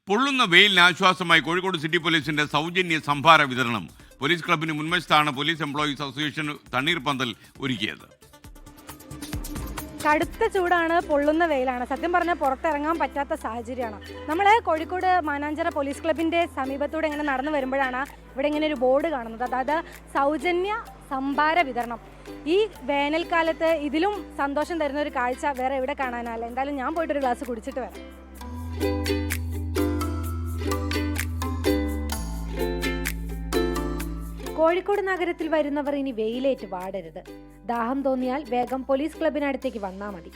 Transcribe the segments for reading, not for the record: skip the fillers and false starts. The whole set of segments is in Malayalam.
പൊള്ളുന്ന വെയിലിന് ആശ്വാസമായി കോഴിക്കോട് സിറ്റി പോലീസിന്റെ സൗജന്യ സംഭാര വിതരണം. പോലീസ് ക്ലബിന് മുൻവശത്താണ് പോലീസ് എംപ്ലോയീസ് അസോസിയേഷൻ തണ്ണീർപന്തൽ ഒരുക്കിയത്. കടുത്ത ചൂടാണ്, പൊള്ളുന്ന വെയിലാണ്. സത്യം പറഞ്ഞാൽ പുറത്തിറങ്ങാൻ പറ്റാത്ത സാഹചര്യമാണ്. നമ്മൾ കോഴിക്കോട് മാനാഞ്ചിറ പോലീസ് ക്ലബിൻ്റെ സമീപത്തൂടെ ഇങ്ങനെ നടന്നു വരുമ്പോഴാണ് ഇവിടെ ഇങ്ങനെ ഒരു ബോർഡ് കാണുന്നത്. അതായത് സൗജന്യ സംഭാര വിതരണം. ഈ വേനൽക്കാലത്ത് ഇതിലും സന്തോഷം തരുന്ന ഒരു കാഴ്ച വേറെ എവിടെ കാണാനല്ല. എന്തായാലും ഞാൻ പോയിട്ടൊരു ഗ്ലാസ് കുടിച്ചിട്ട് വരാം. കോഴിക്കോട് നഗരത്തിൽ വരുന്നവർ ഇനി വെയിലേറ്റ് വാടരുത്. ദാഹം തോന്നിയാൽ വേഗം പോലീസ് ക്ലബിനടുത്തേക്ക് വന്നാൽ മതി.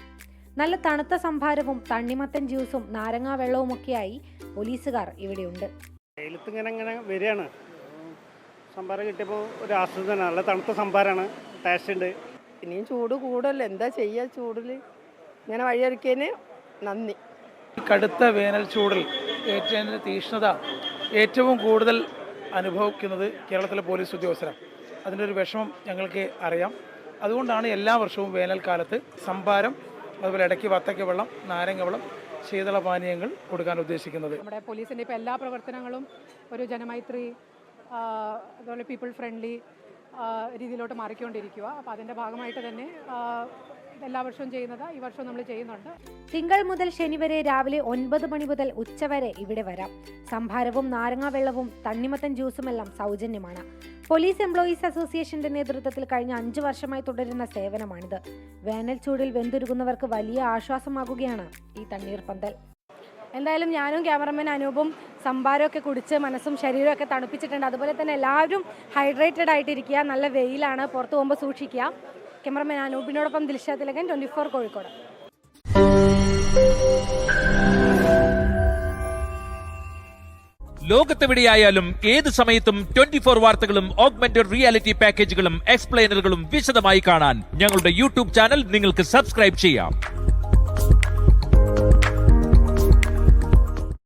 നല്ല തണുത്ത സംഭാരവും തണ്ണിമത്തൻ ജ്യൂസും നാരങ്ങാ വെള്ളവും ഒക്കെയായി പോലീസുകാർ ഇവിടെയുണ്ട്. വെയിലത്ത് ഇങ്ങനെ വരികയാണ്. സംഭാരം കിട്ടിയപ്പോൾ ഒരു ആസ്വദനം. നല്ല തണുത്ത സംഭാരമാണ്, ടേസ്റ്റ് ഉണ്ട്. ഇനിയും ചൂട് കൂടുതൽ എന്താ ചെയ്യുക, ചൂടിൽ ഇങ്ങനെ വഴിയൊരുക്കിയതിന് നന്ദി. കടുത്ത വേനൽ ചൂടിൽ ഏറ്റവും തീക്ഷ്ണത ഏറ്റവും കൂടുതൽ അനുഭവിക്കുന്നത് കേരളത്തിലെ പോലീസ് ഉദ്യോഗസ്ഥരാണ്. അതിൻ്റെ ഒരു വിഷമം ഞങ്ങൾക്ക് അറിയാം. അതുകൊണ്ടാണ് എല്ലാ വർഷവും വേനൽക്കാലത്ത് സംഭാരം, അതുപോലെ ഇടയ്ക്ക് വത്തക്ക വെള്ളം, നാരങ്ങ വെള്ളം, ശീതള പാനീയങ്ങൾ കൊടുക്കാൻ ഉദ്ദേശിക്കുന്നത്. നമ്മുടെ പോലീസിൻ്റെ ഇപ്പോൾ എല്ലാ പ്രവർത്തനങ്ങളും ഒരു ജനമൈത്രി, അതുപോലെ പീപ്പിൾ ഫ്രണ്ട്ലി രീതിയിലോട്ട് മാറിക്കൊണ്ടിരിക്കുക. അപ്പോൾ അതിൻ്റെ ഭാഗമായിട്ട് തന്നെ എല്ലാ വർഷവും ചെയ്യുന്നത് ഈ വർഷവും നമ്മൾ ചെയ്യുന്നുണ്ട്. തിങ്കൾ മുതൽ ശനി വരെ രാവിലെ 9 മണി മുതൽ ഉച്ചവരെ ഇവിടെ വരാം. സംഭാരവും നാരങ്ങാ വെള്ളവും തണ്ണിമത്തൻ ജ്യൂസുമെല്ലാം സൗജന്യമാണ്. പോലീസ് എംപ്ലോയീസ് അസോസിയേഷന്റെ നേതൃത്വത്തിൽ കഴിഞ്ഞ 5 വർഷമായി തുടരുന്ന സേവനമാണിത്. വേനൽ ചൂടിൽ വെന്തുരുകുന്നവർക്ക് വലിയ ആശ്വാസമാകുകയാണ് ഈ തണ്ണീർപന്തൽ. എന്തായാലും ഞാനും ക്യാമറമാൻ അനൂപും സംഭാരമൊക്കെ കുടിച്ച് മനസ്സും ശരീരവും ഒക്കെ തണുപ്പിച്ചിട്ടുണ്ട്. അതുപോലെ തന്നെ എല്ലാവരും ഹൈഡ്രേറ്റഡ് ആയിട്ടിരിക്കുക. നല്ല വെയിലാണ്, പുറത്തു പോകുമ്പോൾ സൂക്ഷിക്കുക. ക്യാമറമാൻ അനൂപിനോടൊപ്പം ദിൽഷ തിലകൻ, 24 കോഴിക്കോട്. ലോകത്തെവിടെയായാലും ഏത് സമയത്തും 24 വാർത്തകളും ഓഗ്മെന്റഡ് റിയാലിറ്റി പാക്കേജുകളും എക്സ്പ്ലെയിനറുകളും വിശദമായി കാണാൻ ഞങ്ങളുടെ യൂട്യൂബ് ചാനൽ നിങ്ങൾക്ക് സബ്സ്ക്രൈബ് ചെയ്യാം.